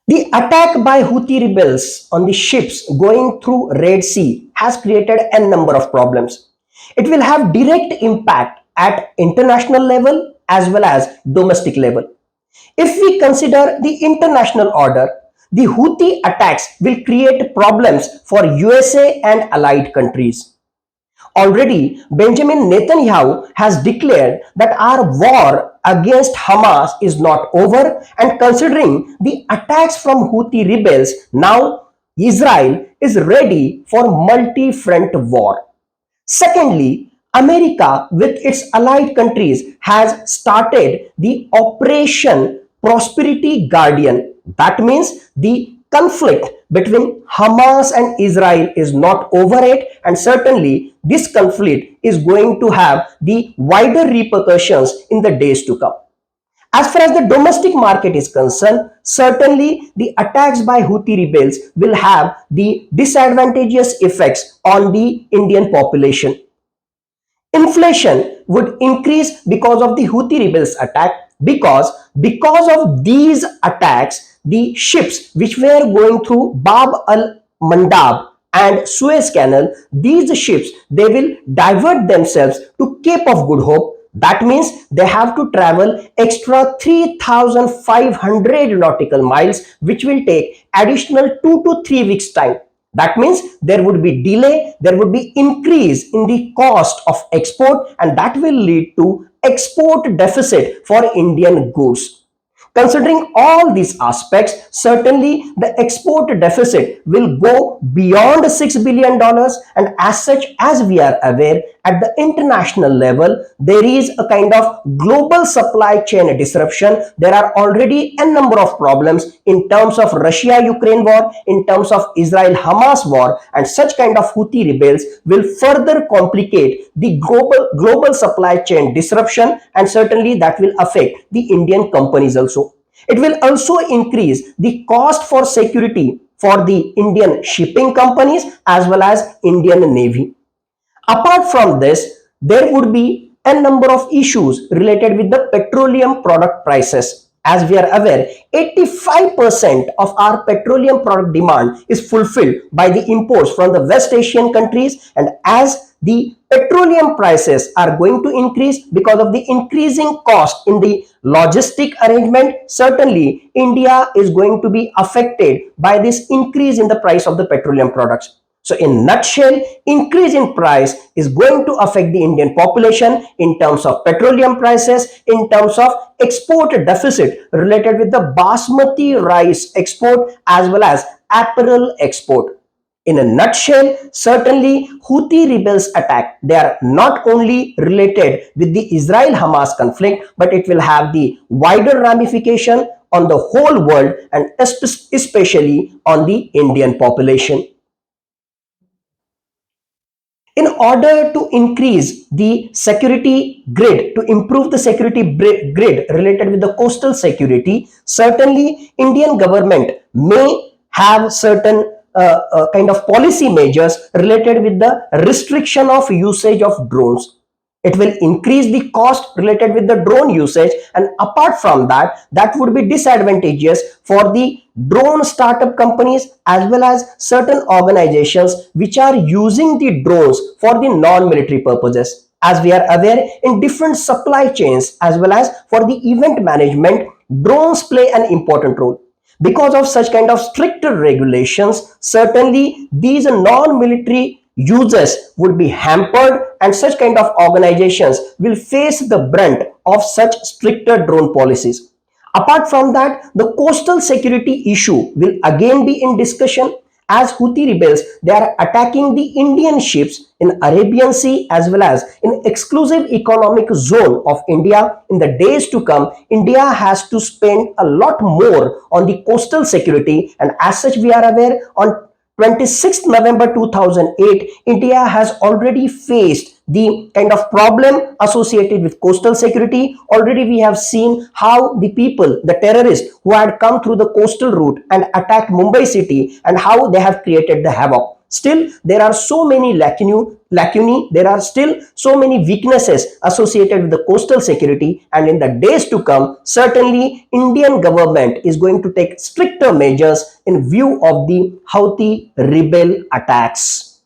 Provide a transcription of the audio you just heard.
The attack by Houthi rebels on the ships going through Red Sea has created a number of problems. It will have direct impact at international level as well as domestic level. If we consider the international order, the Houthi attacks will create problems for USA and allied countries. Already, Benjamin Netanyahu has declared that our war against Hamas is not over, and considering the attacks from Houthi rebels, now Israel is ready for multi-front war. Secondly, America with its allied countries has started the Operation Prosperity Guardian. That means the conflict between Hamas and Israel is not over yet, and certainly this conflict is going to have the wider repercussions in the days to come. As far as the domestic market is concerned, certainly the attacks by Houthi rebels will have the disadvantageous effects on the Indian population. Inflation would increase because of the Houthi rebels attack, because of these attacks, the ships which were going through Bab al-Mandab and Suez Canal, these ships, they will divert themselves to Cape of Good Hope. That means they have to travel extra 3,500 nautical miles, which will take additional 2 to 3 weeks time. That means there would be delay, there would be increase in the cost of export, and that will lead to export deficit for Indian goods. Considering all these aspects, certainly the export deficit will go beyond $6 billion dollars, and as such, as we are aware, at the international level, there is a kind of global supply chain disruption. There are already a number of problems in terms of Russia-Ukraine war, in terms of Israel-Hamas war, and such kind of Houthi rebels will further complicate the global supply chain disruption, and certainly that will affect the Indian companies also. It will also increase the cost for security for the Indian shipping companies as well as Indian Navy. Apart from this, there would be a number of issues related with the petroleum product prices. As we are aware, 85% of our petroleum product demand is fulfilled by the imports from the West Asian countries, and as the petroleum prices are going to increase because of the increasing cost in the logistic arrangement, certainly India is going to be affected by this increase in the price of the petroleum products. So in nutshell, increase in price is going to affect the Indian population in terms of petroleum prices, in terms of export deficit related with the basmati rice export as well as apparel export. In a nutshell, certainly Houthi rebels attack, they are not only related with the Israel-Hamas conflict, but it will have the wider ramification on the whole world and especially on the Indian population. In order to increase the security grid, to improve the security grid related with the coastal security, certainly Indian government may have certain kind of policy measures related with the restriction of usage of drones. It will increase the cost related with the drone usage, and apart from that, that would be disadvantageous for the drone startup companies as well as certain organizations which are using the drones for the non-military purposes. As we are aware, in different supply chains as well as for the event management, drones play an important role. Because of such kind of stricter regulations, certainly these non-military users would be hampered, and such kind of organizations will face the brunt of such stricter drone policies. Apart from that, the coastal security issue will again be in discussion, as Houthi rebels, they are attacking the Indian ships in Arabian Sea as well as in exclusive economic zone of India. In the days to come, India has to spend a lot more on the coastal security, and as such we are aware, on 26th November 2008, India has already faced the kind of problem associated with coastal security. Already we have seen how the people, the terrorists who had come through the coastal route and attacked Mumbai city, and how they have created the havoc. Still, there are so many lacunae, lacunae. There are still so many weaknesses associated with the coastal security, and in the days to come, certainly Indian government is going to take stricter measures in view of the Houthi rebel attacks.